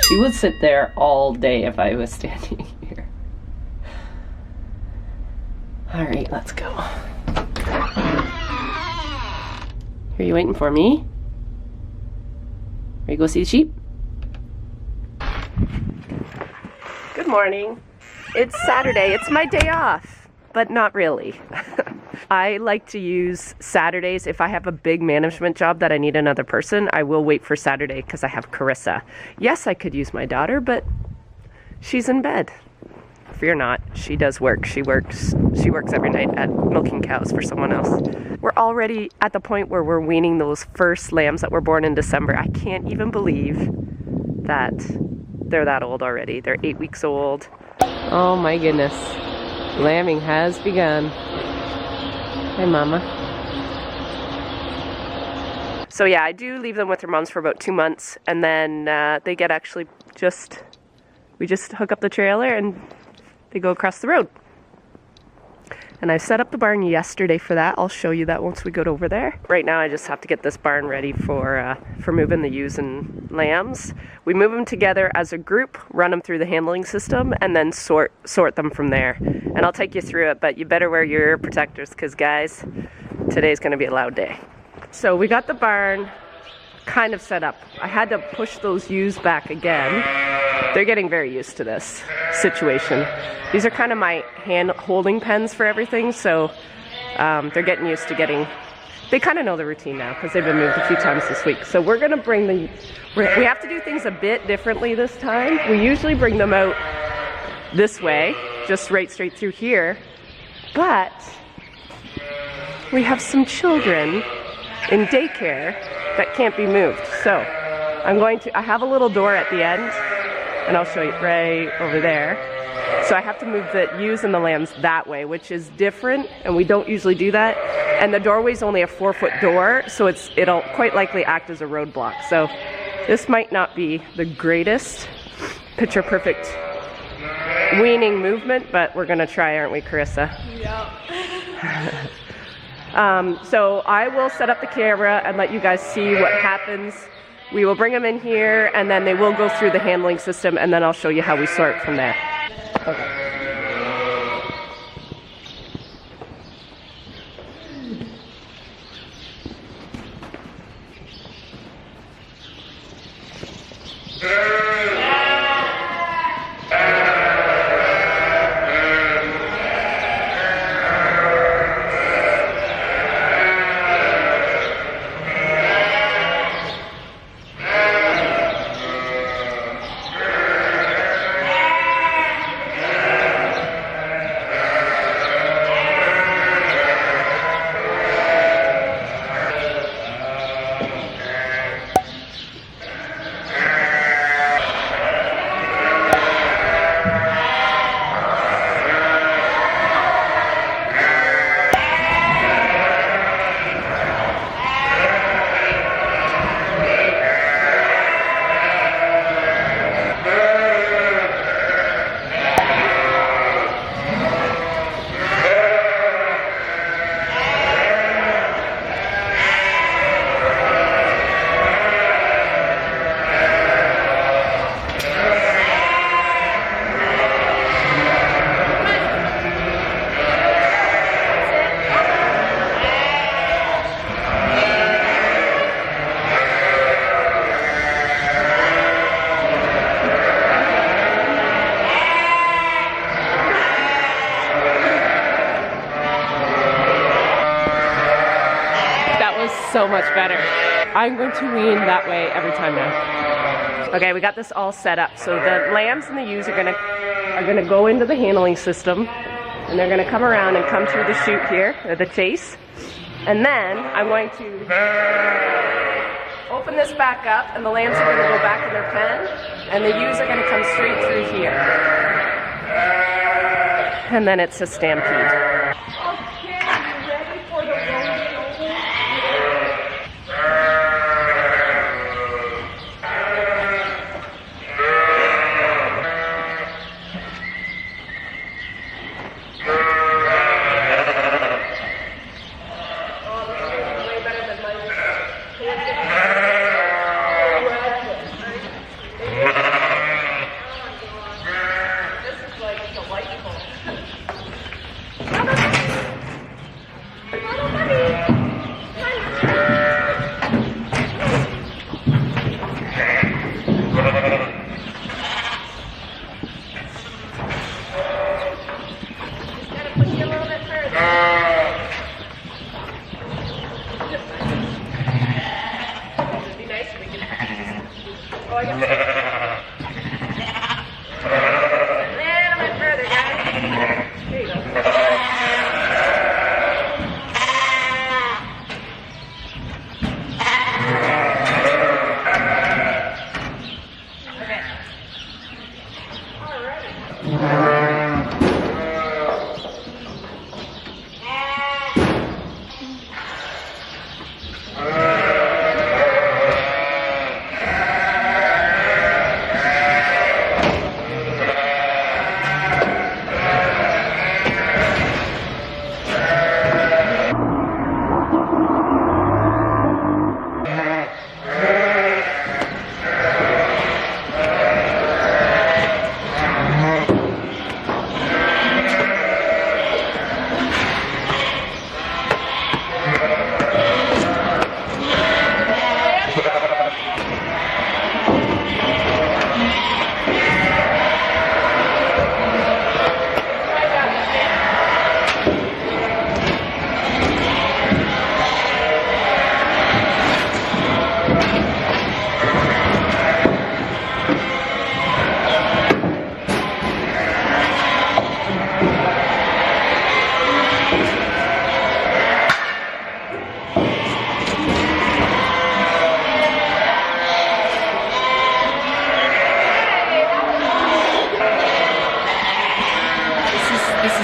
She would sit there all day if I was standing here. All right, let's go. Are you waiting for me? Are you go see the sheep? Good morning. It's Saturday. It's my day off, but not really. I like to use Saturdays. If I have a big management job that I need another person, I will wait for Saturday because I have Carissa. Yes, I could use my daughter, but she's in bed. Fear not, she does work. She works every night at milking cows for someone else. We're already at the point where we're weaning those first lambs that were born in December. I can't even believe that they're that old already. They're 8 weeks old. Oh my goodness. Lambing has begun. Hi, Mama. So yeah, I do leave them with their moms for about 2 months, and then they get actually we just hook up the trailer and they go across the road. And I set up the barn yesterday for that. I'll show you that once we go over there. Right now I just have to get this barn ready for moving the ewes and lambs. We move them together as a group, run them through the handling system, and then sort them from there. And I'll take you through it, but you better wear your ear protectors because guys, today's gonna be a loud day. So we got the barn kind of set up. I had to push those ewes back again. They're getting very used to this situation. These are kind of my hand holding pens for everything, so they're getting used to they kind of know the routine now because they've been moved a few times this week. So we're gonna bring we have to do things a bit differently this time. We usually bring them out this way, just right straight through here, but we have some children in daycare that can't be moved. So I have a little door at the end, and I'll show you right over there. So I have to move the ewes and the lambs that way, which is different, and we don't usually do that. And the doorway's only a 4-foot door, so it'll quite likely act as a roadblock. So this might not be the greatest picture perfect weaning movement, but we're gonna try, aren't we, Carissa? Yep. So I will set up the camera and let you guys see what happens. We will bring them in here, and then they will go through the handling system, and then I'll show you how we sort from there. Okay. So much better. I'm going to wean that way every time now. Okay, we got this all set up. So the lambs and the ewes are gonna go into the handling system, and they're gonna come around and come through the chute here, or the chase. And then I'm going to open this back up, and the lambs are gonna go back in their pen, and the ewes are gonna come straight through here. And then it's a stampede. Oh, I got a little bit further, guys. There you go.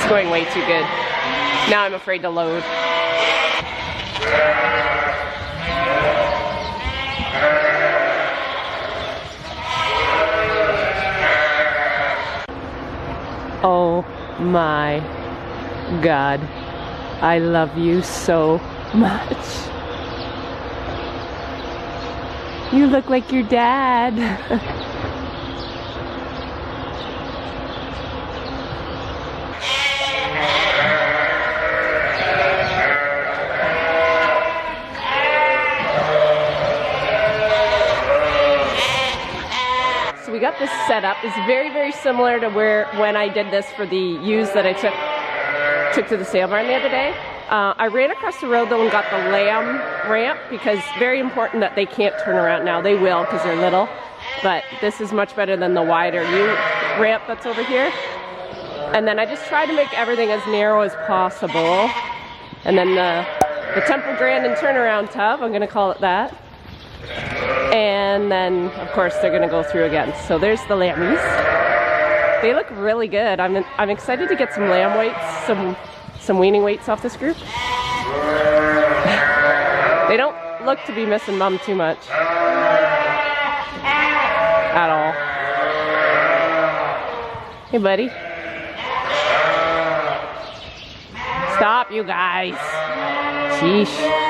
Going way too good. Now I'm afraid to load. Oh my God. I love you so much. You look like your dad. We got this set up. It's very, very similar to when I did this for the ewes that I took to the sale barn the other day. I ran across the road though and got the lamb ramp because it's very important that they can't turn around. Now they will because they're little, but this is much better than the wider ewe ramp that's over here. And then I just try to make everything as narrow as possible. And then the Temple Grandin turnaround tub, I'm going to call it that. And then, of course, they're going to go through again. So there's the lammies. They look really good. I'm excited to get some lamb weights, some weaning weights off this group. They don't look to be missing Mom too much. At all. Hey, buddy. Stop, you guys. Sheesh.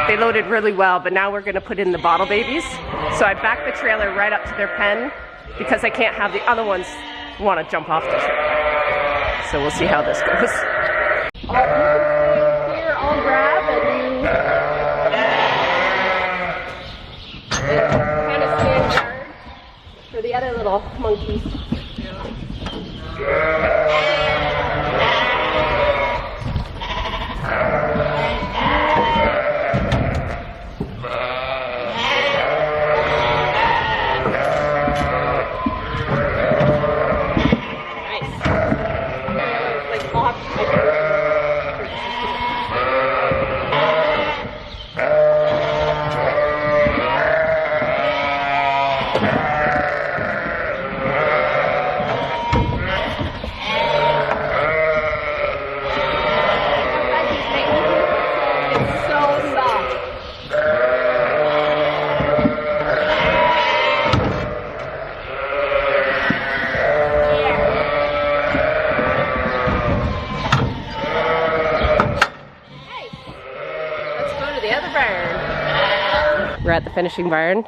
They loaded really well, but now we're going to put in the bottle babies. So I backed the trailer right up to their pen because I can't have the other ones want to jump off the trailer. So we'll see how this goes. Here, I'll grab and kind of stand guard for the other little monkeys. We're at the finishing barn,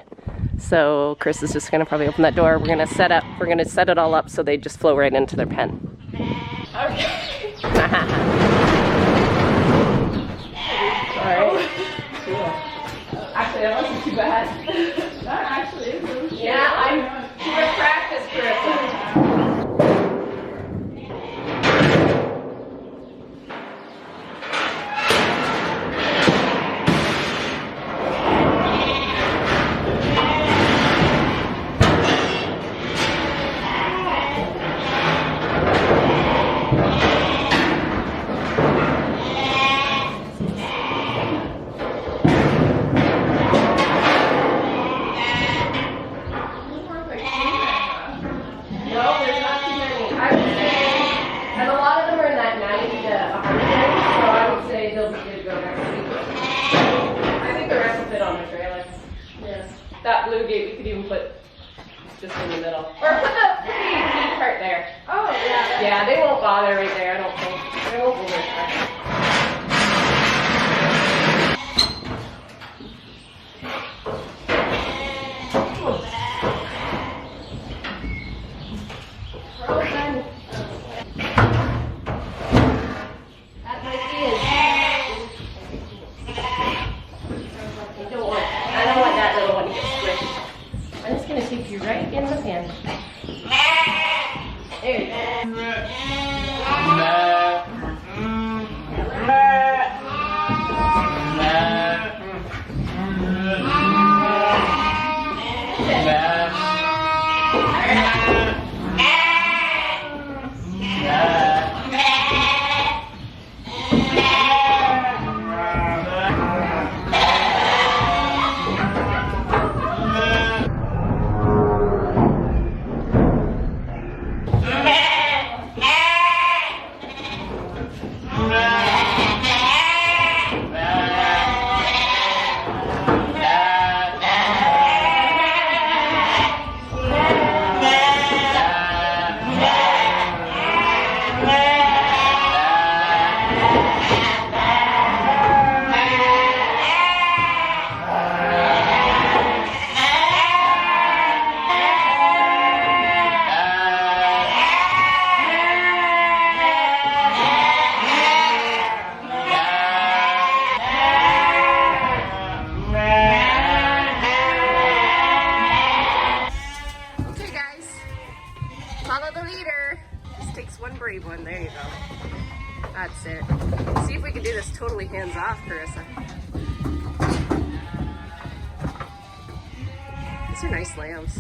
so Chris is just gonna probably open that door. We're gonna set it all up so they just flow right into their pen. Okay. Alright. Cool. Actually, that wasn't too bad. That actually is. Yeah, I'm doing practice, Chris. That blue gate we could even put just in the middle. Or put the key part there. Oh, yeah. Yeah, they won't bother right there, I don't think. They won't go very far. Follow the leader. Just takes one brave one. There you go. That's it. See if we can do this totally hands off, Carissa. These are nice lambs.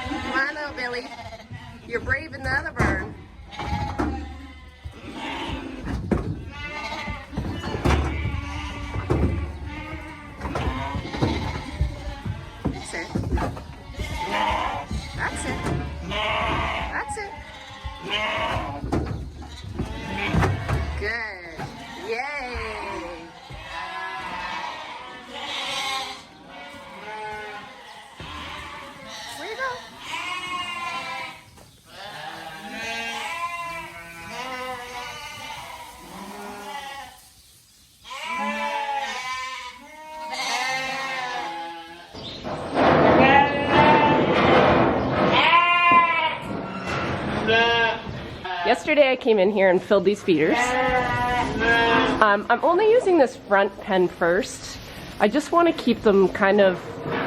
Come on out, Billy. You're brave in the other barn. That's it. That's it. That's it. Good. Yay. Where you go? Yesterday I came in here and filled these feeders. I'm only using this front pen first. I just want to keep them kind of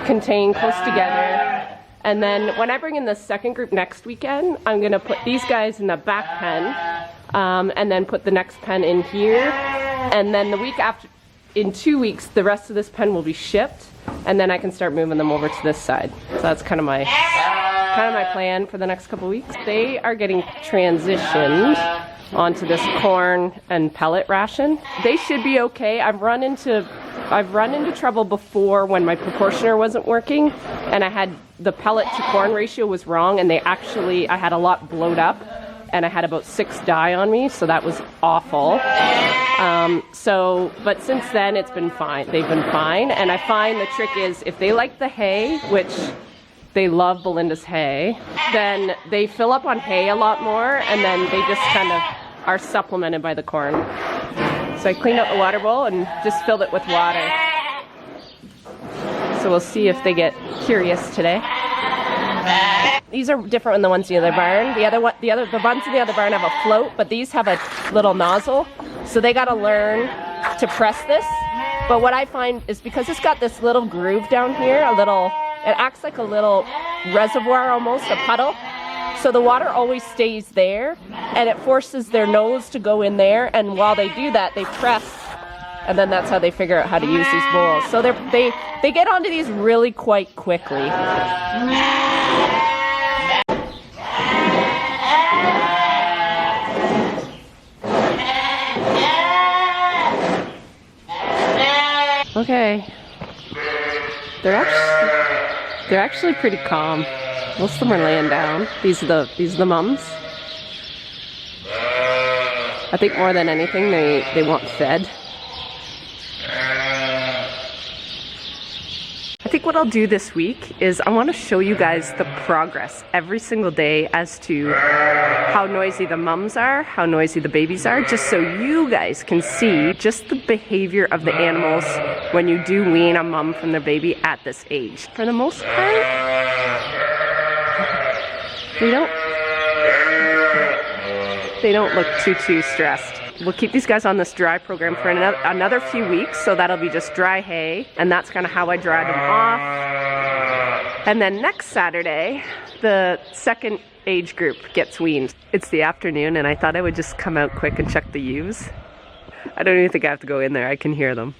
contained close together. And then when I bring in the second group next weekend, I'm going to put these guys in the back pen and then put the next pen in here. And then the week after, in 2 weeks, the rest of this pen will be shipped. And then I can start moving them over to this side. So that's kind of my plan for the next couple weeks. They are getting transitioned onto this corn and pellet ration. They should be okay. I've run into trouble before when my proportioner wasn't working and I had the pellet to corn ratio was wrong, and I had a lot blowed up and I had about 6 die on me, so that was awful. But since then it's been fine. They've been fine, and I find the trick is if they like the hay, which they love Belinda's hay, then they fill up on hay a lot more, and then they just kind of are supplemented by the corn. So I cleaned out the water bowl and just filled it with water. So we'll see if they get curious today. These are different than the ones in the other barn. The ones in the other barn have a float, but these have a little nozzle. So they gotta learn to press this. But what I find is because it's got this little groove down here, it acts like a little reservoir almost, a puddle. So the water always stays there, and it forces their nose to go in there, and while they do that, they press, and then that's how they figure out how to use these bowls. So they get onto these really quite quickly. Okay. They're actually pretty calm. Most of them are laying down. These are the mums. I think more than anything they want fed. I think what I'll do this week is I want to show you guys the progress every single day as to how noisy the mums are, how noisy the babies are, just so you guys can see just the behavior of the animals when you do wean a mum from their baby at this age. For the most part, they don't look too stressed. We'll keep these guys on this dry program for another few weeks, so that'll be just dry hay, and that's kind of how I dry them off. And then next Saturday, the second age group gets weaned. It's the afternoon, and I thought I would just come out quick and check the ewes. I don't even think I have to go in there, I can hear them.